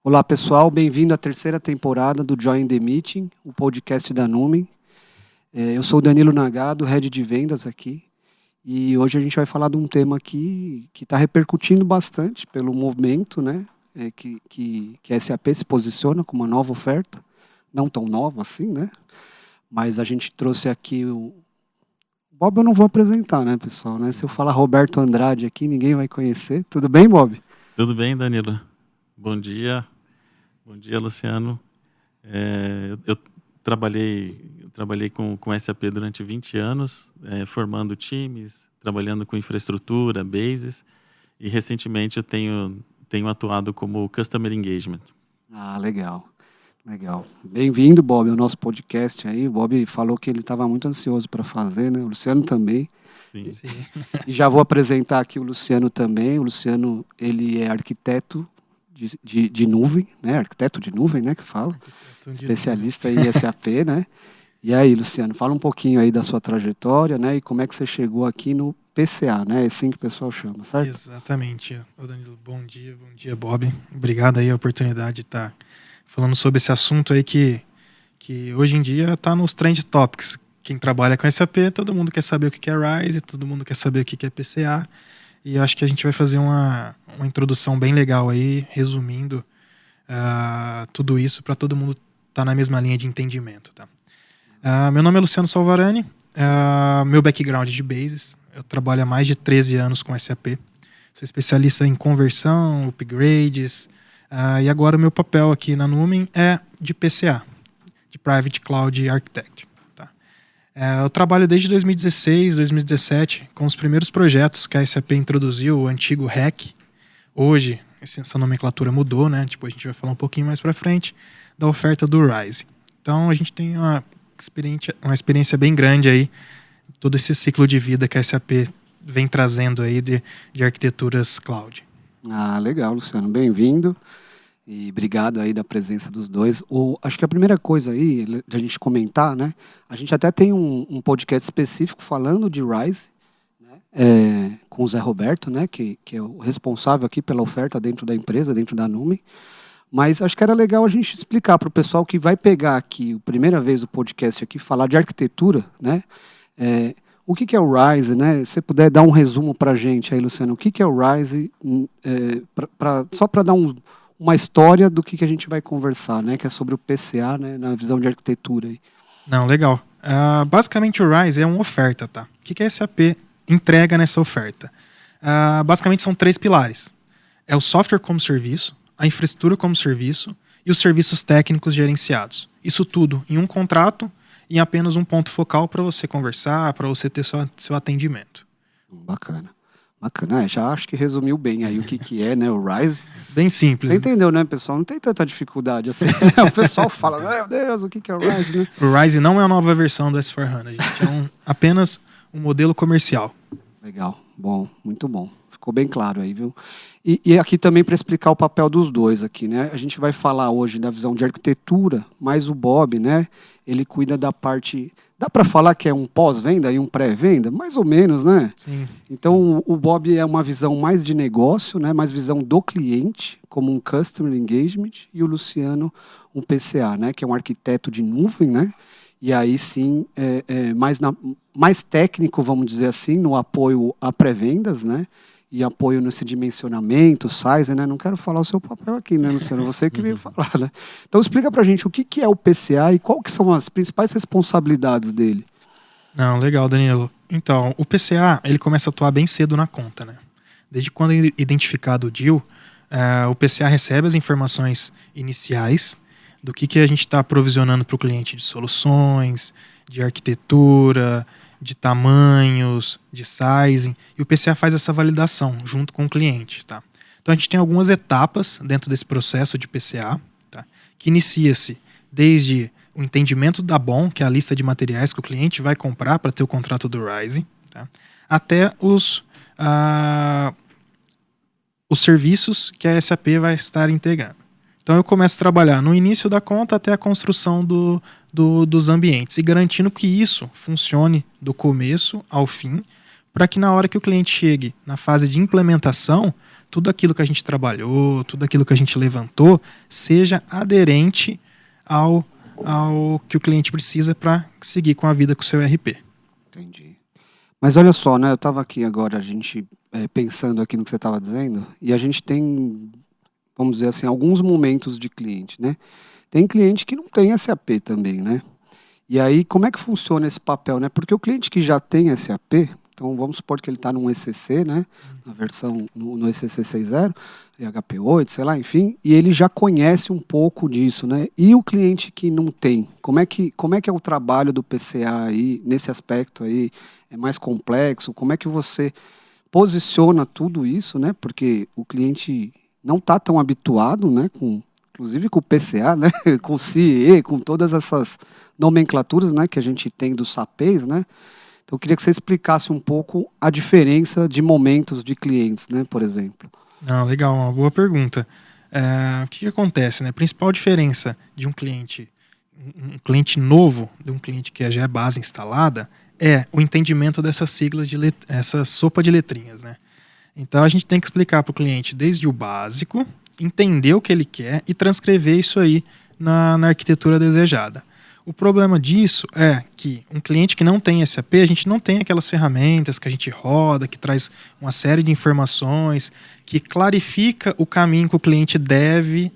Olá pessoal, bem-vindo à terceira temporada do Join the Meeting, o podcast da Numen. Eu sou o Danilo Nagado, Head de Vendas aqui, e hoje a gente vai falar de um tema que está repercutindo bastante pelo movimento, né, que a SAP se posiciona com uma nova oferta, não tão nova assim, né, mas a gente trouxe aqui o Bob. Eu não vou apresentar, né, pessoal, né? Se eu falar Roberto Andrade aqui, ninguém vai conhecer. Tudo bem, Bob? Tudo bem, Danilo. Bom dia, Luciano. Eu trabalhei com SAP durante 20 anos, formando times, trabalhando com infraestrutura, bases, e recentemente eu tenho atuado como Customer Engagement. Ah, legal. Bem-vindo, Bob, ao nosso podcast aí. O Bob falou que ele estava muito ansioso para fazer, né? O Luciano também. Sim. E já vou apresentar aqui o Luciano também. O Luciano, ele é arquiteto de nuvem, né? Arquiteto de nuvem, né? Que fala. Especialista em SAP, né? E aí, Luciano, fala um pouquinho aí da sua trajetória, né? E como é que você chegou aqui no PCA, né? É assim que o pessoal chama, certo? Exatamente. Ô Danilo, bom dia, Bob. Obrigado aí a oportunidade de estar falando sobre esse assunto aí que hoje em dia está nos Trend Topics. Quem trabalha com SAP, todo mundo quer saber o que é RISE, todo mundo quer saber o que é PCA. E eu acho que a gente vai fazer uma introdução bem legal aí, resumindo tudo isso para todo mundo estar na mesma linha de entendimento. Tá? Meu nome é Luciano Salvarani, meu background de Bases, eu trabalho há mais de 13 anos com SAP, sou especialista em conversão, upgrades, e agora o meu papel aqui na Numen é de PCA, de Private Cloud Architect. Tá? Eu trabalho desde 2016, 2017 com os primeiros projetos que a SAP introduziu, o antigo REC. Hoje essa nomenclatura mudou, né? Tipo, a gente vai falar um pouquinho mais para frente da oferta do RISE. Então a gente tem uma experiência bem grande aí, todo esse ciclo de vida que a SAP vem trazendo aí de arquiteturas cloud. Ah, legal, Luciano, bem-vindo e obrigado aí da presença dos dois. Acho que a primeira coisa aí, de a gente comentar, né, a gente até tem um podcast específico falando de RISE, né, com o Zé Roberto, né, que é o responsável aqui pela oferta dentro da empresa, dentro da Numen, mas acho que era legal a gente explicar para o pessoal que vai pegar aqui, a primeira vez o podcast aqui, falar de arquitetura, né, o que é o RISE, né? Se você puder dar um resumo para a gente aí, Luciano, o que é o RISE, só para dar uma história do que a gente vai conversar, né? Que é sobre o PCA, né? Na visão de arquitetura. Aí. Não, legal. Basicamente o RISE é uma oferta, tá? O que a SAP entrega nessa oferta? Basicamente são 3 pilares. É o software como serviço, a infraestrutura como serviço e os serviços técnicos gerenciados. Isso tudo em um contrato, em apenas um ponto focal para você conversar, para você ter seu atendimento. Bacana. Já acho que resumiu bem aí o que é, né, o RISE. Bem simples. Você entendeu, né, pessoal? Não tem tanta dificuldade assim. O pessoal fala, meu Deus, o que é o RISE, né? O RISE não é a nova versão do S/4HANA, gente. É apenas um modelo comercial. Legal. Bom, muito bom. Ficou bem claro aí, viu? E aqui também para explicar o papel dos dois aqui, né? A gente vai falar hoje da visão de arquitetura, mas o Bob, né? Ele cuida da parte... Dá para falar que é um pós-venda e um pré-venda? Mais ou menos, né? Sim. Então, o Bob é uma visão mais de negócio, né? Mais visão do cliente, como um Customer Engagement, e o Luciano, um PCA, né? Que é um arquiteto de nuvem, né? E aí sim, mais técnico, vamos dizer assim, no apoio a pré-vendas, né? E apoio nesse dimensionamento, size, né? Não quero falar o seu papel aqui, né, Luciano? Você que veio falar, né? Então explica pra gente o que é o PCA e qual que são as principais responsabilidades dele. Não, legal, Danilo. Então, o PCA, ele começa a atuar bem cedo na conta, né? Desde quando é identificado o deal, o PCA recebe as informações iniciais do que a gente está provisionando para o cliente de soluções, de arquitetura, de tamanhos, de sizing, e o PCA faz essa validação junto com o cliente. Tá? Então a gente tem algumas etapas dentro desse processo de PCA, tá? Que inicia-se desde o entendimento da BOM, que é a lista de materiais que o cliente vai comprar para ter o contrato do RISE, tá? Até os serviços que a SAP vai estar integrando. Então eu começo a trabalhar no início da conta até a construção dos ambientes e garantindo que isso funcione do começo ao fim para que na hora que o cliente chegue na fase de implementação, tudo aquilo que a gente trabalhou, tudo aquilo que a gente levantou, seja aderente ao que o cliente precisa para seguir com a vida com o seu ERP. Entendi. Mas olha só, né? Eu estava aqui agora, a gente pensando aqui no que você estava dizendo, e a gente tem, vamos dizer assim, alguns momentos de cliente, né? Tem cliente que não tem SAP também, né? E aí, como é que funciona esse papel, né? Porque o cliente que já tem SAP, então vamos supor que ele está num ECC, né? Na versão, no ECC 6.0, HP 8, sei lá, enfim, e ele já conhece um pouco disso, né? E o cliente que não tem, como é que é o trabalho do PCA aí, nesse aspecto aí? É mais complexo? Como é que você posiciona tudo isso, né? Porque o cliente não está tão habituado, né? Inclusive com o PCA, né? Com o CIE, com todas essas nomenclaturas, né? Que a gente tem dos SAPs, né? Então eu queria que você explicasse um pouco a diferença de momentos de clientes, né? Por exemplo. Não, legal, uma boa pergunta. O que acontece, né? A principal diferença de um cliente novo, de um cliente que já é base instalada, é o entendimento dessas siglas, essa sopa de letrinhas, né? Então a gente tem que explicar para o cliente desde o básico, entender o que ele quer e transcrever isso aí na arquitetura desejada. O problema disso é que um cliente que não tem SAP, a gente não tem aquelas ferramentas que a gente roda, que traz uma série de informações, que clarifica o caminho que o cliente deve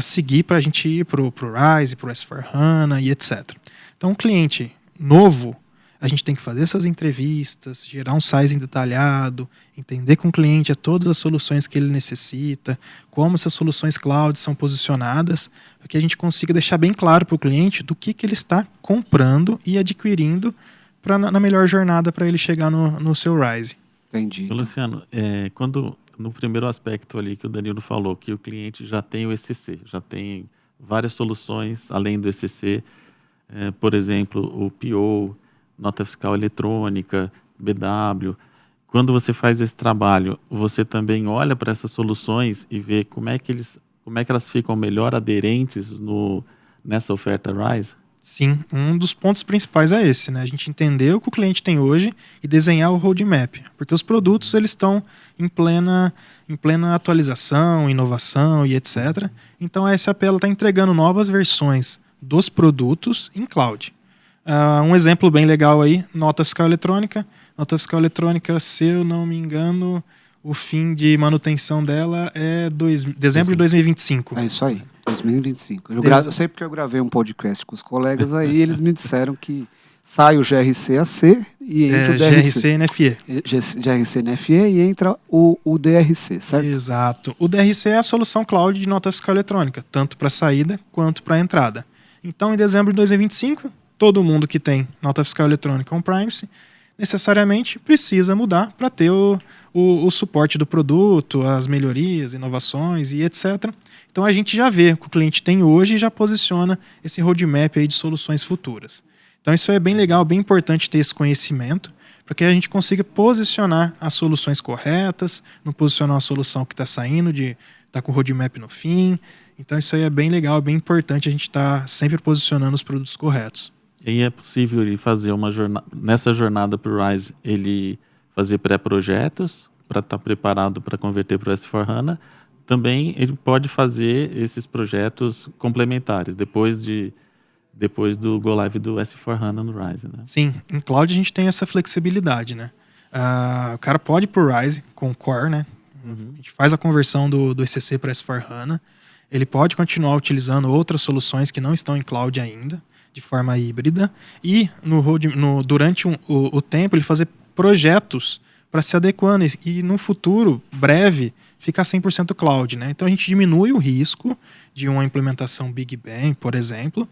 seguir para a gente ir para o RISE, para o S/4HANA e etc. Então, um cliente novo, a gente tem que fazer essas entrevistas, gerar um sizing detalhado, entender com o cliente todas as soluções que ele necessita, como essas soluções cloud são posicionadas, para que a gente consiga deixar bem claro para o cliente do que ele está comprando e adquirindo na melhor jornada para ele chegar no seu RISE. Entendi. Luciano, quando no primeiro aspecto ali que o Danilo falou, que o cliente já tem o ECC, já tem várias soluções além do ECC, por exemplo, o PO, nota fiscal eletrônica, BW. Quando você faz esse trabalho, você também olha para essas soluções e vê como é que elas ficam melhor aderentes nessa oferta RISE? Sim, um dos pontos principais é esse, né? A gente entender o que o cliente tem hoje e desenhar o roadmap, porque os produtos eles estão em plena atualização, inovação e etc. Então a SAP está entregando novas versões dos produtos em cloud. Um exemplo bem legal aí, nota fiscal eletrônica. Nota fiscal eletrônica, se eu não me engano, o fim de manutenção dela é dezembro de 2025. É isso aí, 2025. Eu sei porque eu gravei um podcast com os colegas aí e eles me disseram que sai o GRC-AC e entra o DRC. GRC-NFE. GRC-NFE e entra o DRC, certo? Exato. O DRC é a solução cloud de nota fiscal eletrônica, tanto para saída quanto para entrada. Então, em dezembro de 2025... todo mundo que tem nota fiscal eletrônica on-premise necessariamente precisa mudar para ter o suporte do produto, as melhorias, inovações e etc. Então a gente já vê o que o cliente tem hoje e já posiciona esse roadmap aí de soluções futuras. Então isso é bem legal, bem importante ter esse conhecimento para que a gente consiga posicionar as soluções corretas, não posicionar uma solução que está saindo, está com o roadmap no fim. Então isso aí é bem legal, bem importante a gente estar sempre posicionando os produtos corretos. E é possível ele fazer nessa jornada para o RISE, ele fazer pré-projetos para estar preparado para converter para o S/4HANA. Também ele pode fazer esses projetos complementares depois do Go Live do S/4HANA no RISE, né? Sim, em cloud a gente tem essa flexibilidade, né? O cara pode ir para o RISE com o Core, né? Uhum. A gente faz a conversão do ECC para S/4HANA. Ele pode continuar utilizando outras soluções que não estão em cloud ainda, de forma híbrida, e durante o tempo ele fazer projetos para se adequando e no futuro, breve, ficar 100% cloud, né? Então a gente diminui o risco de uma implementação Big Bang, por exemplo,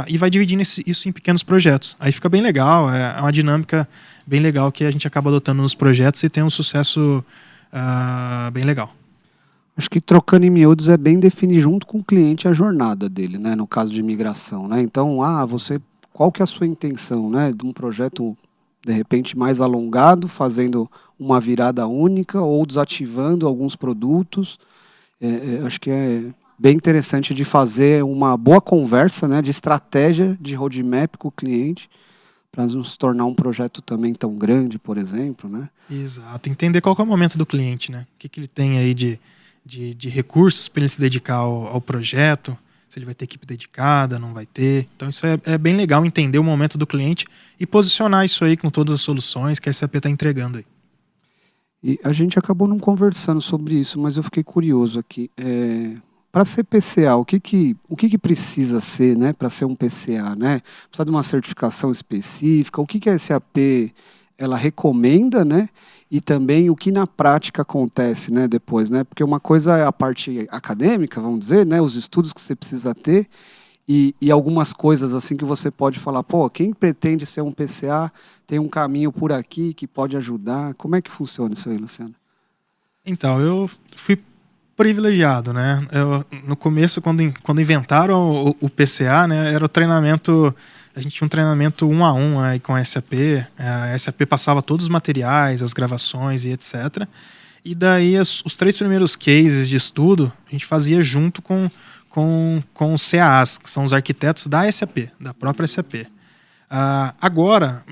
e vai dividindo isso em pequenos projetos. Aí fica bem legal, é uma dinâmica bem legal que a gente acaba adotando nos projetos e tem um sucesso bem legal. Acho que trocando em miúdos é bem definir junto com o cliente a jornada dele, né? No caso de migração, né? Então, qual que é a sua intenção, né? De um projeto, de repente, mais alongado, fazendo uma virada única ou desativando alguns produtos. Acho que é bem interessante de fazer uma boa conversa, né? De estratégia de roadmap com o cliente para não se tornar um projeto também tão grande, por exemplo, né? Exato. Entender qual que é o momento do cliente, né? O que ele tem aí de recursos para ele se dedicar ao projeto, se ele vai ter equipe dedicada, não vai ter. Então isso é bem legal, entender o momento do cliente e posicionar isso aí com todas as soluções que a SAP está entregando aí. E a gente acabou não conversando sobre isso, mas eu fiquei curioso aqui. Para ser PCA, o que precisa ser, né, para ser um PCA, né? Precisa de uma certificação específica? O que a SAP ela recomenda, né? E também o que na prática acontece, né, depois, né? Porque uma coisa é a parte acadêmica, vamos dizer, né, os estudos que você precisa ter e algumas coisas assim que você pode falar, pô, quem pretende ser um PCA tem um caminho por aqui que pode ajudar. Como é que funciona isso aí, Luciano? Então, eu fui privilegiado, né? No começo, quando inventaram o PCA, né, era o treinamento. A gente tinha um treinamento 1 a 1 aí com a SAP. A SAP passava todos os materiais, as gravações e etc. E daí os 3 primeiros cases de estudo a gente fazia junto com os CAAs, que são os arquitetos da SAP, da própria SAP. Agora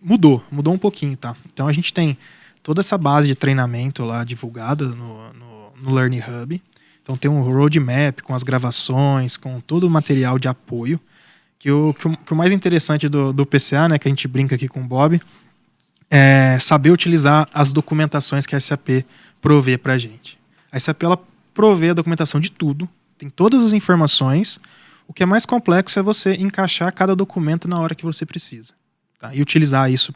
mudou um pouquinho, tá? Então a gente tem toda essa base de treinamento lá divulgada no Learning Hub. Então tem um roadmap com as gravações, com todo o material de apoio. Que o mais interessante do PCA, né, que a gente brinca aqui com o Bob, é saber utilizar as documentações que a SAP provê para a gente. A SAP ela provê a documentação de tudo, tem todas as informações. O que é mais complexo é você encaixar cada documento na hora que você precisa, tá? E utilizar isso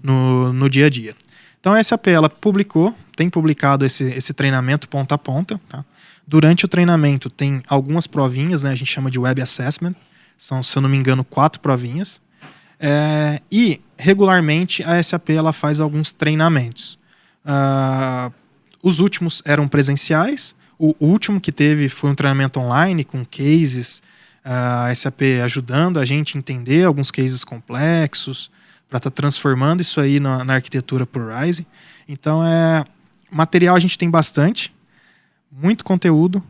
no dia a dia. Então a SAP ela tem publicado esse treinamento ponta a ponta. Tá? Durante o treinamento tem algumas provinhas, né, a gente chama de Web Assessment, são, se eu não me engano, 4 provinhas. E regularmente a SAP ela faz alguns treinamentos. Os últimos eram presenciais, o último que teve foi um treinamento online com cases, a SAP ajudando a gente a entender alguns cases complexos, para estar transformando isso aí na arquitetura por Rise. Então, material a gente tem bastante, muito conteúdo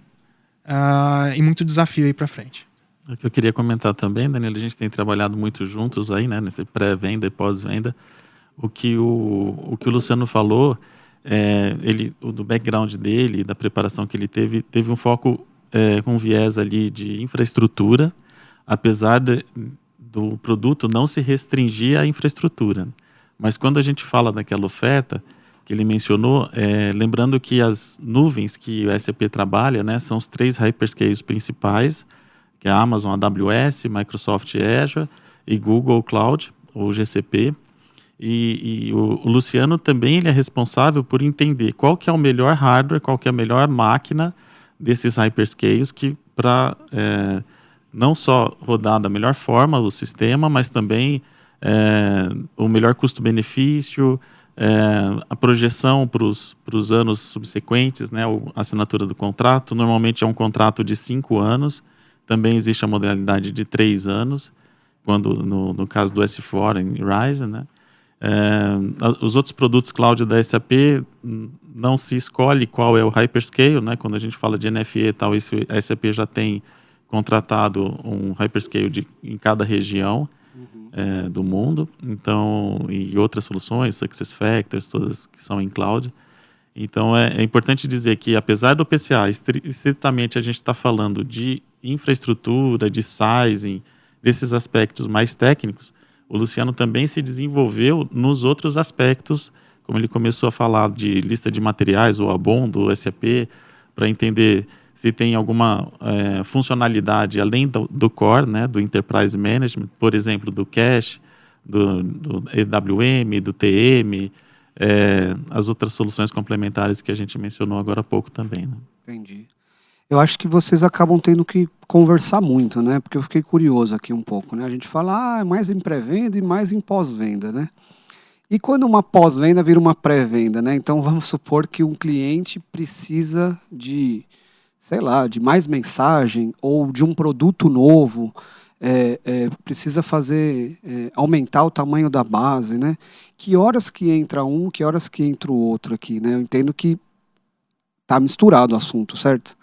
e muito desafio aí para frente. O que eu queria comentar também, Danilo, a gente tem trabalhado muito juntos aí, né, nesse pré-venda e pós-venda. O que o Luciano falou, do background dele, da preparação que ele teve um foco com viés ali de infraestrutura, apesar do produto não se restringir à infraestrutura. Mas quando a gente fala daquela oferta que ele mencionou, lembrando que as nuvens que o SAP trabalha, né, são os 3 hyperscalers principais, que é a Amazon AWS, Microsoft Azure e Google Cloud, ou GCP. E o Luciano também ele é responsável por entender qual que é o melhor hardware, qual que é a melhor máquina desses hyperscalers para não só rodar da melhor forma o sistema, mas também o melhor custo-benefício, a projeção para os anos subsequentes, né, a assinatura do contrato. Normalmente é um contrato de 5 anos, também existe a modalidade de 3 anos, quando no caso do S4 em Rise, né? Os outros produtos cloud da SAP não se escolhe qual é o hyperscale, né? Quando a gente fala de NFE e tal, a SAP já tem contratado um hyperscale em cada região do mundo, então, e outras soluções, SuccessFactors, todas que são em cloud. Então é importante dizer que, apesar do PCA, estritamente a gente está falando de infraestrutura, de sizing, desses aspectos mais técnicos, o Luciano também se desenvolveu nos outros aspectos, como ele começou a falar de lista de materiais, ou ABON do SAP, para entender se tem alguma funcionalidade além do core, né, do Enterprise Management, por exemplo, do Cache, do EWM, do TM, as outras soluções complementares que a gente mencionou agora há pouco também. Né? Entendi. Eu acho que vocês acabam tendo que conversar muito, né? Porque eu fiquei curioso aqui um pouco, né? A gente fala, é mais em pré-venda e mais em pós-venda, né? E quando uma pós-venda vira uma pré-venda, né? Então vamos supor que um cliente precisa de, sei lá, de mais mensagem ou de um produto novo, precisa aumentar o tamanho da base, né? Que horas que entra um, que horas que entra o outro aqui, né? Eu entendo que tá misturado o assunto, certo?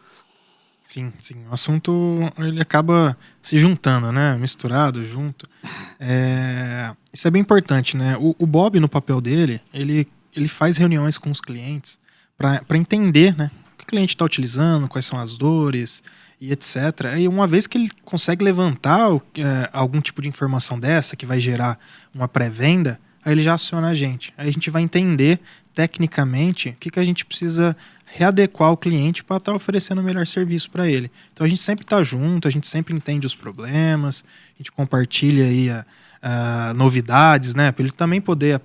Sim, sim. O assunto ele acaba se juntando, né? Misturado, junto. Isso é bem importante, né? O Bob, no papel dele, ele faz reuniões com os clientes para entender, né? O que o cliente está utilizando, quais são as dores e etc. E uma vez que ele consegue levantar algum tipo de informação dessa que vai gerar uma pré-venda, aí ele já aciona a gente. Aí a gente vai entender tecnicamente o que a gente precisa readequar o cliente para estar oferecendo o melhor serviço para ele. Então a gente sempre está junto, a gente sempre entende os problemas, a gente compartilha aí novidades, né, para ele também poder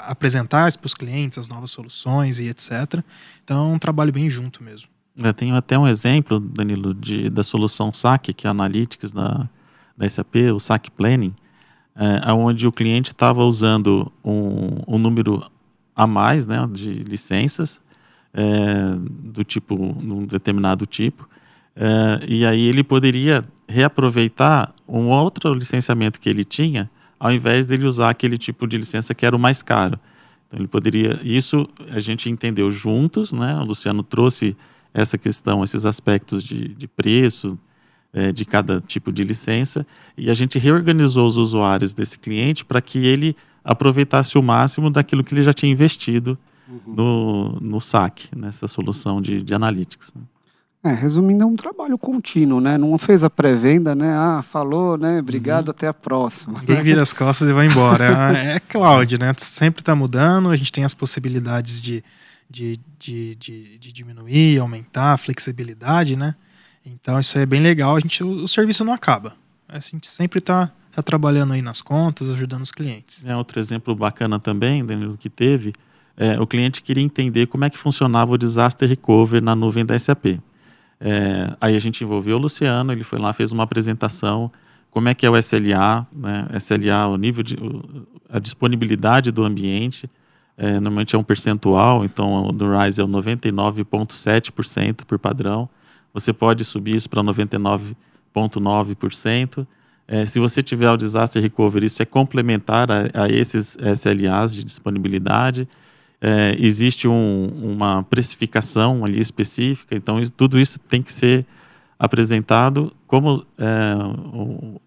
apresentar para os clientes as novas soluções e etc. Então é um trabalho bem junto mesmo. Eu tenho até um exemplo, Danilo, da solução SAC, que é a Analytics da SAP, o SAC Planning, onde o cliente estava usando um número a mais, né, de licenças do tipo, num determinado tipo, e aí ele poderia reaproveitar um outro licenciamento que ele tinha, ao invés dele usar aquele tipo de licença que era o mais caro. Então ele poderia, isso a gente entendeu juntos, né? O Luciano trouxe essa questão, esses aspectos de preço de cada tipo de licença, e a gente reorganizou os usuários desse cliente para que ele aproveitasse o máximo daquilo que ele já tinha investido no SAC, nessa solução de Analytics. Resumindo, é um trabalho contínuo, né? Não fez a pré-venda, né? Falou, né? Obrigado, até a próxima. Ninguém vira as costas e vai embora. É cloud, né? Sempre está mudando, a gente tem as possibilidades de diminuir, aumentar a flexibilidade, né? Então isso é bem legal, o serviço não acaba. A gente sempre está trabalhando aí nas contas, ajudando os clientes. Outro exemplo bacana também, Danilo, que teve, o cliente queria entender como é que funcionava o Disaster Recovery na nuvem da SAP. Aí a gente envolveu o Luciano, ele foi lá, fez uma apresentação, como é que é o SLA, né? SLA, a disponibilidade do ambiente, normalmente é um percentual, então do RISE é o 99,7% por padrão, você pode subir isso para 99,9%. Se você tiver o Disaster Recovery, isso é complementar a esses SLAs de disponibilidade. Existe uma precificação ali específica, então tudo isso tem que ser apresentado como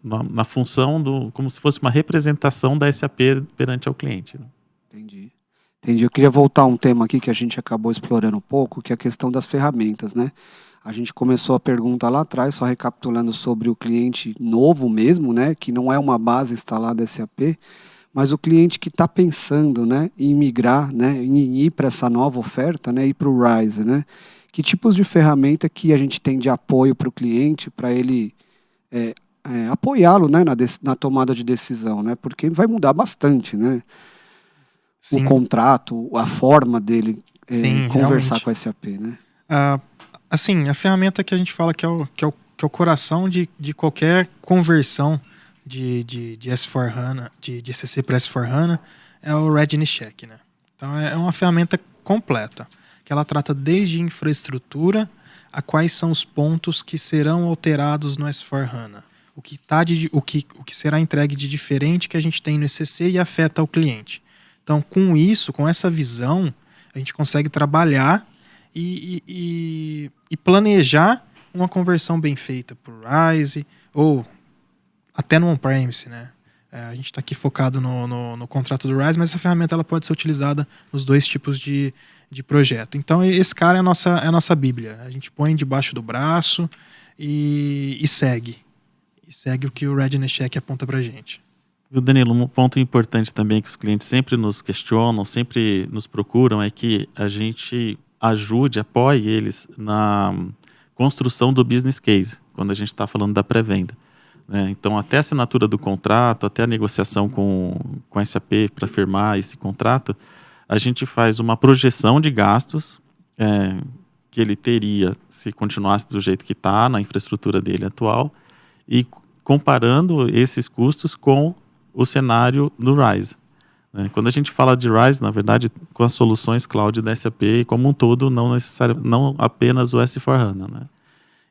na função como se fosse uma representação da SAP perante ao cliente. Né? Entendi. Eu queria voltar a um tema aqui que a gente acabou explorando um pouco, que é a questão das ferramentas, né? A gente começou a pergunta lá atrás, só recapitulando sobre o cliente novo mesmo, né? Que não é uma base instalada SAP, mas o cliente que está pensando, né, em migrar, né, em ir para essa nova oferta, né, ir para o RISE, né? Que tipos de ferramenta que a gente tem de apoio para o cliente, para ele apoiá-lo, né, na tomada de decisão, né? Porque vai mudar bastante, né? Sim. O contrato, a forma dele conversar realmente com a SAP, né? Assim, a ferramenta que a gente fala que é o coração de qualquer conversão de S4HANA, de ECC para S4HANA, é o Readiness Check, né? Então é uma ferramenta completa, que ela trata desde infraestrutura a quais são os pontos que serão alterados no S4HANA, o que será entregue de diferente que a gente tem no ECC e afeta o cliente. Então, com essa visão, a gente consegue trabalhar e planejar uma conversão bem feita por RISE ou até no on-premise, né? A gente está aqui focado no contrato do RISE, mas essa ferramenta ela pode ser utilizada nos dois tipos de projeto. Então, esse cara é a nossa bíblia. A gente põe debaixo do braço e segue. E segue o que o Readiness Check aponta para a gente. Viu, Danilo, um ponto importante também que os clientes sempre nos questionam, sempre nos procuram, é que a gente apoie eles na construção do business case, quando a gente está falando da pré-venda. Então, até a assinatura do contrato, até a negociação com a SAP para firmar esse contrato, a gente faz uma projeção de gastos que ele teria se continuasse do jeito que está na infraestrutura dele atual e comparando esses custos com o cenário do RISE. Quando a gente fala de RISE, na verdade, com as soluções cloud da SAP como um todo, não apenas o S4HANA. Né?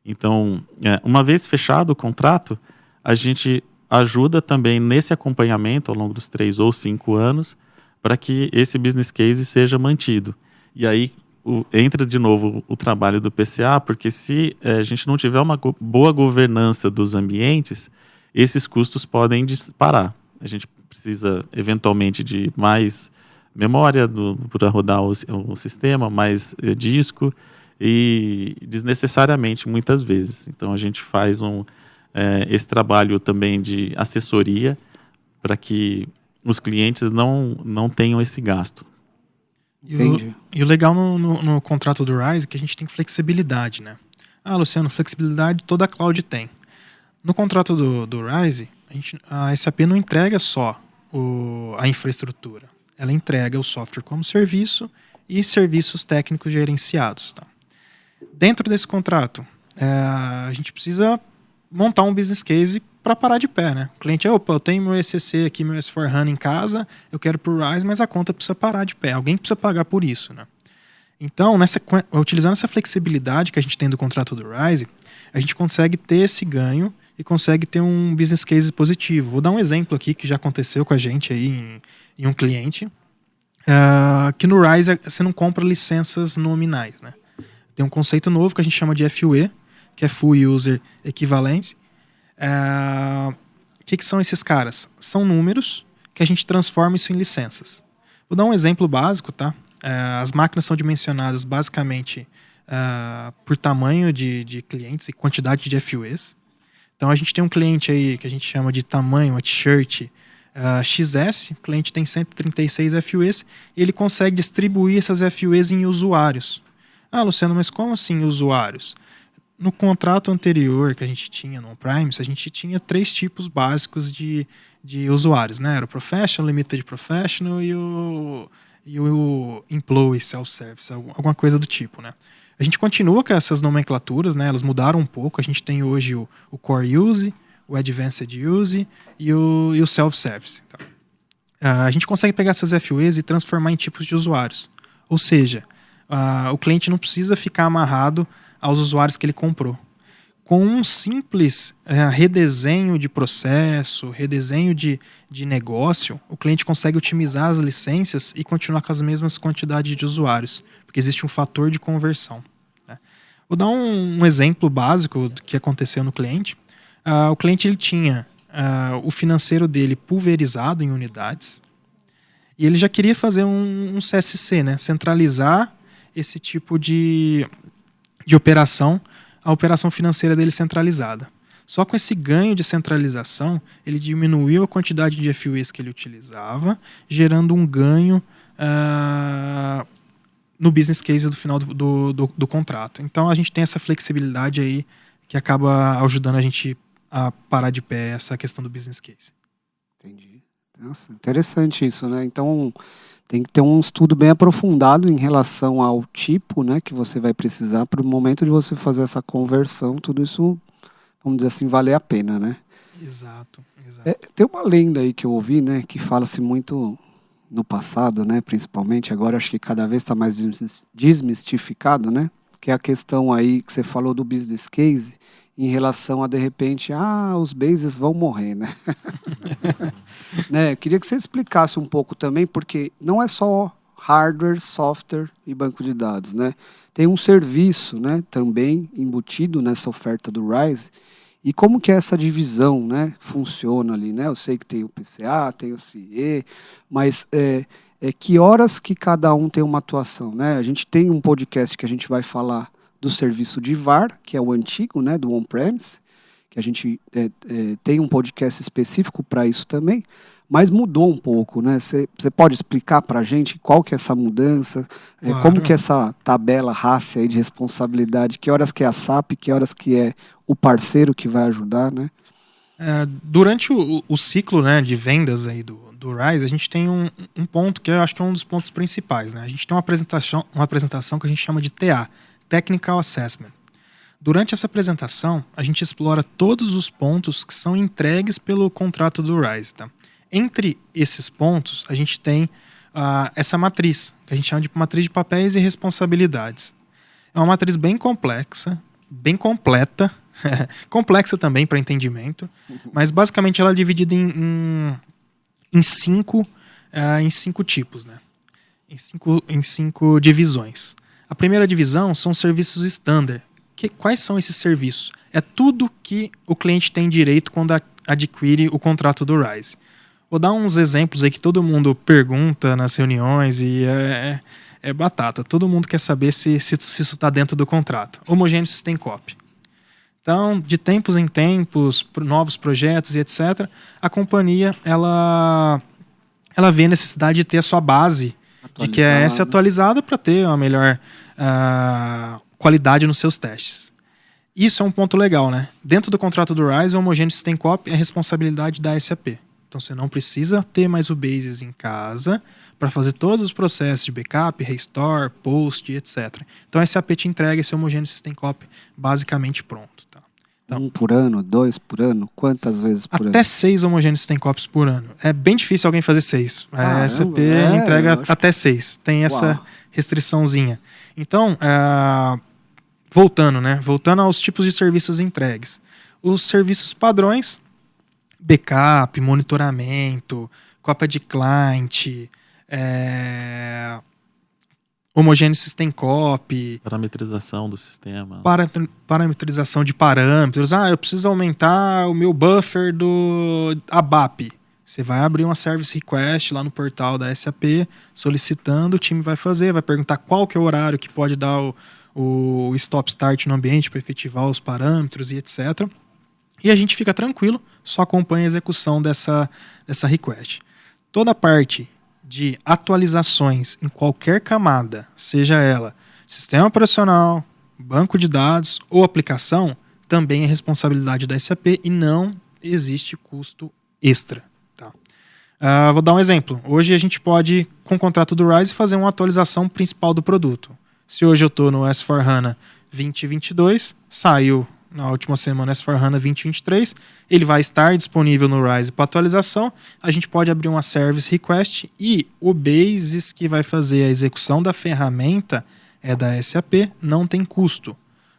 Então, uma vez fechado o contrato, a gente ajuda também nesse acompanhamento ao longo dos 3 ou 5 anos para que esse business case seja mantido. E aí, entra de novo o trabalho do PCA, porque se a gente não tiver uma boa governança dos ambientes, esses custos podem disparar. A gente precisa, eventualmente, de mais memória para rodar o sistema, mais disco, e desnecessariamente, muitas vezes. Então, a gente faz esse trabalho também de assessoria para que os clientes não tenham esse gasto. E o legal no contrato do Rise é que a gente tem flexibilidade, né? Luciano, flexibilidade toda a cloud tem. No contrato do Rise, a SAP não entrega só a infraestrutura. Ela entrega o software como serviço e serviços técnicos gerenciados. Tá? Dentro desse contrato, a gente precisa montar um business case para parar de pé, né? O cliente, eu tenho meu ECC aqui, meu S4HANA em casa, eu quero pro Rise, mas a conta precisa parar de pé. Alguém precisa pagar por isso, né? Então, utilizando essa flexibilidade que a gente tem do contrato do Rise, a gente consegue ter esse ganho e consegue ter um business case positivo. Vou dar um exemplo aqui que já aconteceu com a gente aí em um cliente, que no Rise você não compra licenças nominais, né? Tem um conceito novo que a gente chama de FUE, que é Full User Equivalent. O que são esses caras? São números que a gente transforma isso em licenças. Vou dar um exemplo básico, tá? As máquinas são dimensionadas basicamente por tamanho de clientes e quantidade de FUEs. Então a gente tem um cliente aí que a gente chama de tamanho, a t-shirt XS, o cliente tem 136 FUEs e ele consegue distribuir essas FUEs em usuários. Luciano, mas como assim usuários? No contrato anterior que a gente tinha no On-Premise, a gente tinha 3 tipos básicos de usuários, né? Era o Professional, Limited Professional e o Employee Self-Service, alguma coisa do tipo, né? A gente continua com essas nomenclaturas, né? Elas mudaram um pouco. A gente tem hoje o Core Use, o Advanced Use e o Self-Service. A gente consegue pegar essas FUEs e transformar em tipos de usuários. Ou seja, o cliente não precisa ficar amarrado aos usuários que ele comprou. Com um simples redesenho de processo, redesenho de negócio, o cliente consegue otimizar as licenças e continuar com as mesmas quantidades de usuários, porque existe um fator de conversão. Né? Vou dar um exemplo básico do que aconteceu no cliente. O cliente ele tinha o financeiro dele pulverizado em unidades e ele já queria fazer um CSC, né? Centralizar esse tipo de operação, a operação financeira dele centralizada. Só com esse ganho de centralização, ele diminuiu a quantidade de FUEs que ele utilizava, gerando um ganho no business case do final do contrato. Então a gente tem essa flexibilidade aí que acaba ajudando a gente a parar de pé essa questão do business case. Entendi. Nossa, interessante isso, né? Então tem que ter um estudo bem aprofundado em relação ao tipo, né, que você vai precisar para o momento de você fazer essa conversão, tudo isso, vamos dizer assim, valer a pena, né? Exato. Tem uma lenda aí que eu ouvi, né, que fala-se muito no passado, né, principalmente, agora acho que cada vez está mais desmistificado, né, que é a questão aí que você falou do business case, em relação a, de repente, os bases vão morrer, né? Né? Eu queria que você explicasse um pouco também, porque não é só hardware, software e banco de dados, né? Tem um serviço, né, também embutido nessa oferta do Rise. E como que essa divisão, né, funciona ali, né? Eu sei que tem o PCA, tem o CIE, mas que horas que cada um tem uma atuação, né? A gente tem um podcast que a gente vai falar do serviço de VAR, que é o antigo, né, do On-Premise, que a gente tem um podcast específico para isso também, mas mudou um pouco, né? Você pode explicar para a gente qual que é essa mudança, Claro. Como que é essa tabela RACE aí de responsabilidade, que horas que é a SAP, que horas que é o parceiro que vai ajudar, né? Durante o ciclo, né, de vendas aí do Rise, a gente tem um ponto que eu acho que é um dos pontos principais, né? A gente tem uma apresentação que a gente chama de TA, Technical Assessment. Durante essa apresentação, a gente explora todos os pontos que são entregues pelo contrato do Rise. Tá? Entre esses pontos, a gente tem essa matriz, que a gente chama de matriz de papéis e responsabilidades. É uma matriz bem complexa, bem completa, complexa também para entendimento, mas basicamente ela é dividida em cinco tipos, né? Em cinco divisões. A primeira divisão são serviços standard. Quais são esses serviços? É tudo que o cliente tem direito quando adquire o contrato do Rise. Vou dar uns exemplos aí que todo mundo pergunta nas reuniões e é batata. Todo mundo quer saber se isso está dentro do contrato. Homogêneo System Copy. Então, de tempos em tempos, novos projetos e etc., a companhia ela vê a necessidade de ter a sua base de QS atualizada para ter uma melhor qualidade nos seus testes. Isso é um ponto legal, né? Dentro do contrato do Rise, o Homogêneo System Copy é responsabilidade da SAP. Então você não precisa ter mais o Basis em casa para fazer todos os processos de backup, restore, post, etc. Então a SAP te entrega esse Homogêneo System Copy basicamente pronto. Tá? Então, 1 por ano, 2 por ano? Quantas vezes por ano? Até 6 Homogêneo System Copies por ano. É bem difícil alguém fazer 6. A SAP entrega até 6. Tem essa restriçãozinha. Então, voltando aos tipos de serviços entregues. Os serviços padrões, backup, monitoramento, cópia de client, Homogêneo System Copy, parametrização do sistema, parametrização de parâmetros. Eu preciso aumentar o meu buffer do ABAP. Você vai abrir uma service request lá no portal da SAP, solicitando, o time vai fazer, vai perguntar qual que é o horário que pode dar o stop start no ambiente para efetivar os parâmetros e etc. E a gente fica tranquilo, só acompanha a execução dessa request. Toda a parte de atualizações em qualquer camada, seja ela sistema operacional, banco de dados ou aplicação, também é responsabilidade da SAP e não existe custo extra. Tá? Vou dar um exemplo. Hoje a gente pode, com o contrato do Rise, fazer uma atualização principal do produto. Se hoje eu estou no S/4HANA 2022, saiu na última semana S/4HANA 2023, ele vai estar disponível no Rise para atualização, a gente pode abrir uma service request e o Basis que vai fazer a execução da ferramenta é da SAP, não tem custo.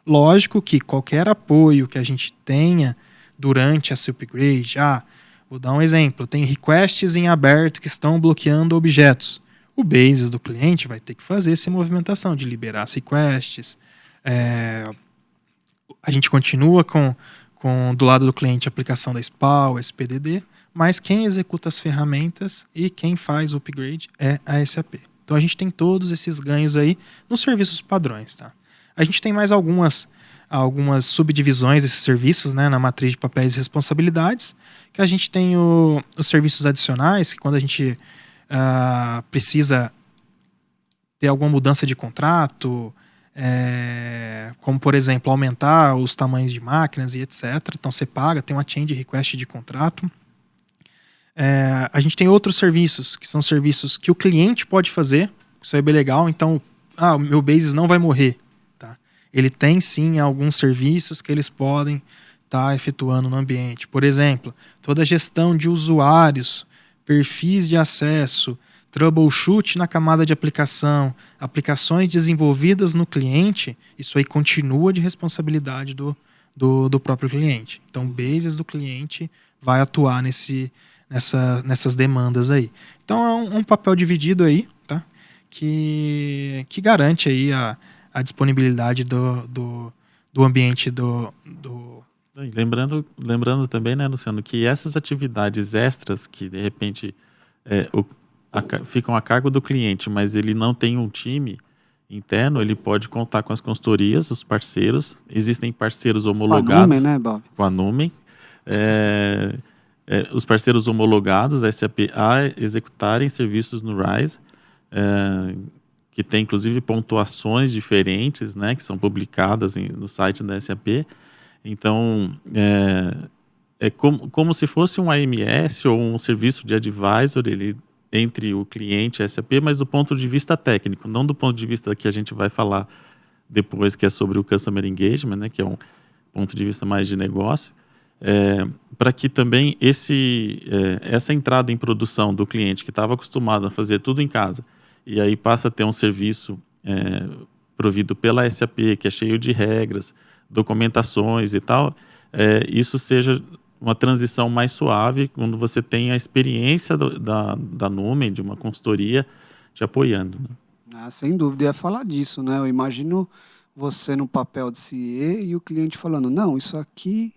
Lógico que qualquer apoio que a gente tenha durante essa upgrade, vou dar um exemplo, tem requests em aberto que estão bloqueando objetos. O Basis do cliente vai ter que fazer essa movimentação de liberar as requests. A gente continua com do lado do cliente a aplicação da SPA, o SPDD, mas quem executa as ferramentas e quem faz o upgrade é a SAP. Então a gente tem todos esses ganhos aí nos serviços padrões. Tá? A gente tem mais algumas subdivisões desses serviços, né, na matriz de papéis e responsabilidades, que a gente tem os serviços adicionais, que quando a gente precisa ter alguma mudança de contrato, como, por exemplo, aumentar os tamanhos de máquinas e etc. Então, você paga, tem uma change request de contrato. A gente tem outros serviços, que são serviços que o cliente pode fazer. Isso é bem legal. Então, o meu Basis não vai morrer. Tá? Ele tem, sim, alguns serviços que eles podem estar efetuando no ambiente. Por exemplo, toda a gestão de usuários, perfis de acesso, troubleshoot na camada de aplicação, aplicações desenvolvidas no cliente, isso aí continua de responsabilidade do próprio cliente. Então, o Basis do cliente vai atuar nessas demandas aí. Então, é um papel dividido aí, tá? Que garante aí a disponibilidade do ambiente do... Lembrando também, né, Luciano, que essas atividades extras que, de repente, ficam a cargo do cliente, mas ele não tem um time interno, ele pode contar com as consultorias, os parceiros. Existem parceiros homologados. Com a Numen, né, Bob? Com a Numen. Os parceiros homologados, a SAP, a executarem serviços no Rise, que tem, inclusive, pontuações diferentes, né, que são publicadas no site da SAP. Então, é como se fosse um AMS ou um serviço de advisor entre o cliente e a SAP, mas do ponto de vista técnico, não do ponto de vista que a gente vai falar depois, que é sobre o Customer Engagement, né, que é um ponto de vista mais de negócio, para que também essa entrada em produção do cliente que estava acostumado a fazer tudo em casa e aí passa a ter um serviço provido pela SAP, que é cheio de regras, documentações e tal, isso seja uma transição mais suave quando você tem a experiência da Numen, de uma consultoria, te apoiando. Né? Sem dúvida, eu ia falar disso, né? Eu imagino você no papel de CIE e o cliente falando, não, isso aqui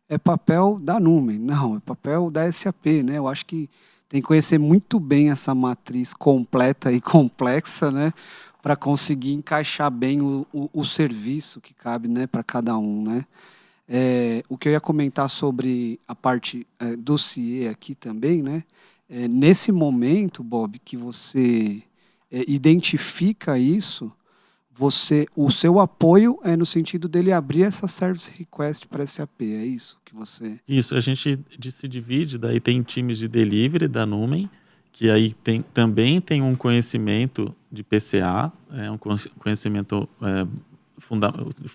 é papel da Numen, não, é papel da SAP, né? Eu acho que tem que conhecer muito bem essa matriz completa e complexa, né? Para conseguir encaixar bem o serviço que cabe, né, para cada um, né? O que eu ia comentar sobre a parte do CIE aqui também, né? Nesse momento, Bob, que você identifica isso, o seu apoio é no sentido dele abrir essa service request para SAP, é isso que você... Isso, a gente se divide, daí tem times de delivery da Numen, que aí também tem um conhecimento de PCA, um conhecimento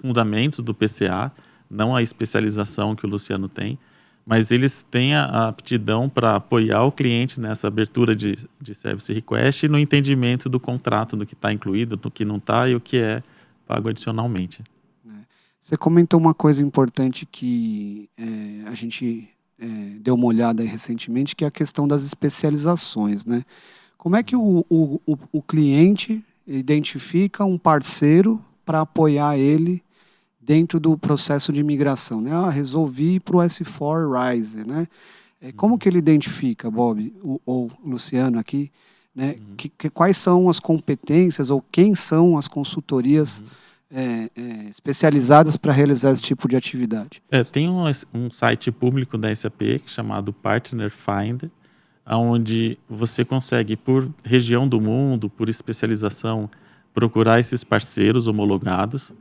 fundamentos do PCA, não a especialização que o Luciano tem, mas eles têm a aptidão para apoiar o cliente nessa abertura de service request e no entendimento do contrato, do que está incluído, do que não está e o que é pago adicionalmente. Você comentou uma coisa importante que a gente deu uma olhada aí recentemente, que é a questão das especializações, né? Como é que o cliente identifica um parceiro para apoiar ele dentro do processo de migração, né? Resolvi ir para o S4 RISE, né? Como que ele identifica, Bob, ou Luciano aqui, né? Quais são as competências ou quem são as consultorias especializadas para realizar esse tipo de atividade? Tem um site público da SAP chamado Partner Find, onde você consegue, por região do mundo, por especialização, procurar esses parceiros homologados.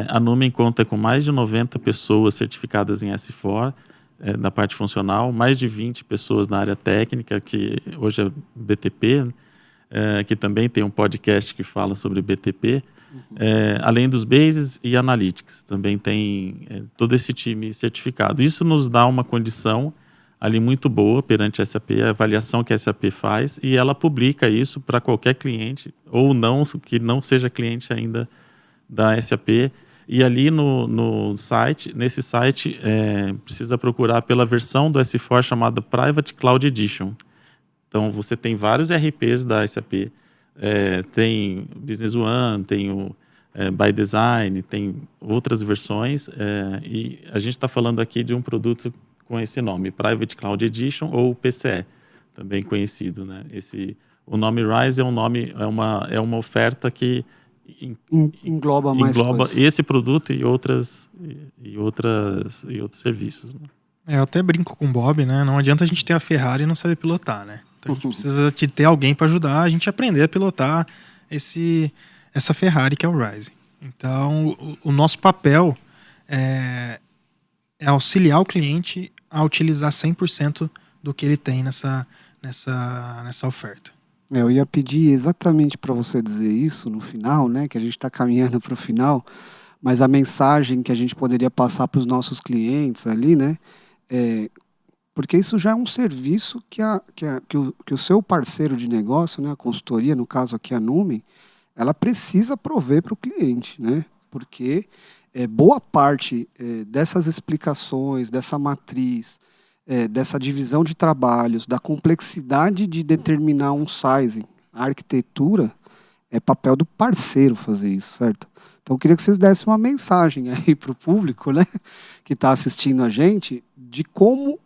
A Numen conta com mais de 90 pessoas certificadas em S4, na parte funcional, mais de 20 pessoas na área técnica, que hoje é BTP, que também tem um podcast que fala sobre BTP, além dos Bases e Analytics, também tem todo esse time certificado. Isso nos dá uma condição ali muito boa perante a SAP, a avaliação que a SAP faz, e ela publica isso para qualquer cliente, ou não, que não seja cliente ainda da SAP, e ali nesse site precisa procurar pela versão do S4 chamada Private Cloud Edition. Então você tem vários RPs da SAP, tem Business One, tem o By Design, tem outras versões, e a gente está falando aqui de um produto com esse nome, Private Cloud Edition ou PCE, também conhecido, né? O nome RISE é uma oferta que engloba mais coisas. Esse produto e outros serviços, né? Eu até brinco com o Bob, né? Não adianta a gente ter a Ferrari e não saber pilotar, né? Então a gente precisa de ter alguém para ajudar a gente a aprender a pilotar essa Ferrari que é o RISE. Então o nosso papel é auxiliar o cliente a utilizar 100% do que ele tem nessa oferta. Eu ia pedir exatamente para você dizer isso no final, né? Que a gente está caminhando para o final, mas a mensagem que a gente poderia passar para os nossos clientes ali, né? Porque isso já é um serviço que o seu parceiro de negócio, né? A consultoria, no caso aqui a Numen, ela precisa prover para o cliente, né? Porque boa parte dessas explicações, dessa matriz, dessa divisão de trabalhos, da complexidade de determinar um sizing, a arquitetura, é papel do parceiro fazer isso, certo? Então eu queria que vocês dessem uma mensagem aí para o público, né, que está assistindo a gente, de como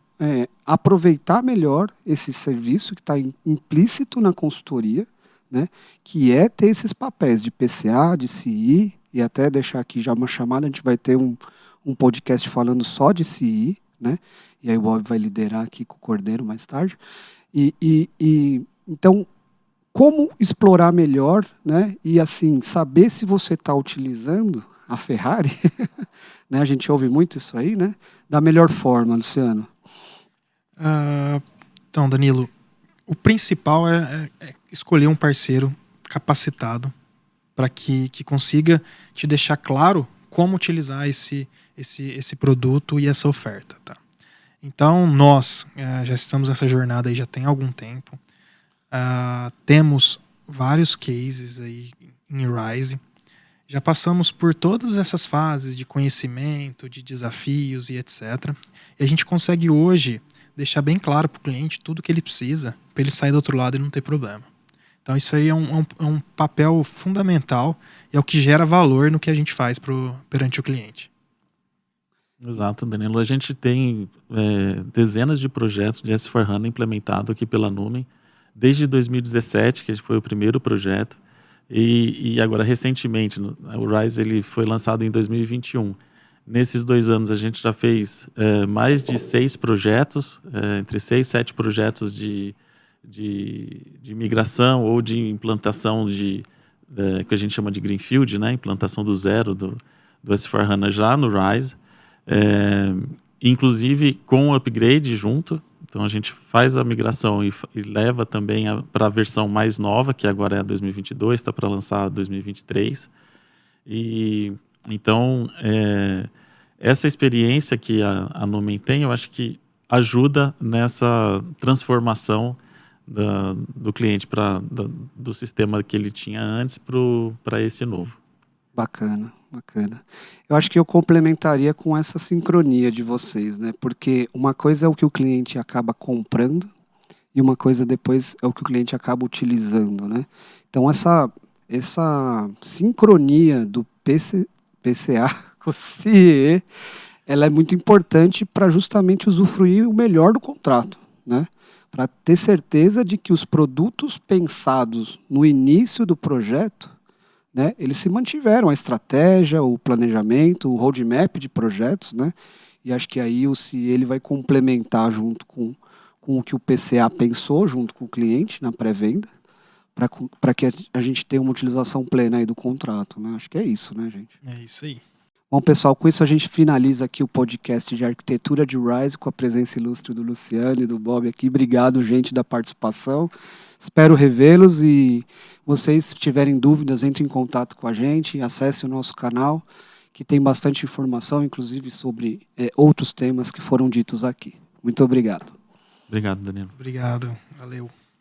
aproveitar melhor esse serviço que está implícito na consultoria, né, que é ter esses papéis de PCA, de CI, e até deixar aqui já uma chamada, a gente vai ter um podcast falando só de CI, né? E aí o Bob vai liderar aqui com o Cordeiro mais tarde. Então, como explorar melhor, né? E assim, saber se você está utilizando a Ferrari, né? A gente ouve muito isso aí, né? Da melhor forma, Luciano. Então, Danilo, o principal é escolher um parceiro capacitado para que consiga te deixar claro como utilizar esse produto e essa oferta, tá? Então, nós já estamos nessa jornada aí já tem algum tempo. Temos vários cases aí em RISE. Já passamos por todas essas fases de conhecimento, de desafios e etc. E a gente consegue hoje deixar bem claro para o cliente tudo que ele precisa para ele sair do outro lado e não ter problema. Então isso aí é um papel fundamental e é o que gera valor no que a gente faz perante o cliente. Exato, Danilo. A gente tem dezenas de projetos de S/4HANA implementado aqui pela Numen, desde 2017, que foi o primeiro projeto, e agora recentemente, o RISE ele foi lançado em 2021. Nesses 2 anos a gente já fez mais de 6 projetos, entre 6 e 7 projetos de migração ou de implantação que a gente chama de Greenfield, né? Implantação do zero do S/4HANA já no RISE, inclusive com o upgrade junto. Então a gente faz a migração e leva também para a versão mais nova, que agora é a 2022, está para lançar 2023. E então essa experiência que a Numen tem, eu acho que ajuda nessa transformação do cliente do sistema que ele tinha antes para esse novo. Bacana, bacana. Eu acho que eu complementaria com essa sincronia de vocês, né? Porque uma coisa é o que o cliente acaba comprando e uma coisa depois é o que o cliente acaba utilizando, né? Então essa sincronia do PCA com o CIE, ela é muito importante para justamente usufruir o melhor do contrato, né? Para ter certeza de que os produtos pensados no início do projeto, né, eles se mantiveram, a estratégia, o planejamento, o roadmap de projetos, né, e acho que aí ele vai complementar junto com o que o PCA pensou, junto com o cliente na pré-venda, para que a gente tenha uma utilização plena aí do contrato, né? Acho que é isso, né, gente? É isso aí. Bom, pessoal, com isso a gente finaliza aqui o podcast de arquitetura de RISE com a presença ilustre do Luciano e do Bob aqui. Obrigado, gente, da participação. Espero revê-los e vocês, se tiverem dúvidas, entrem em contato com a gente, acessem o nosso canal, que tem bastante informação, inclusive sobre outros temas que foram ditos aqui. Muito obrigado. Obrigado, Danilo. Obrigado. Valeu.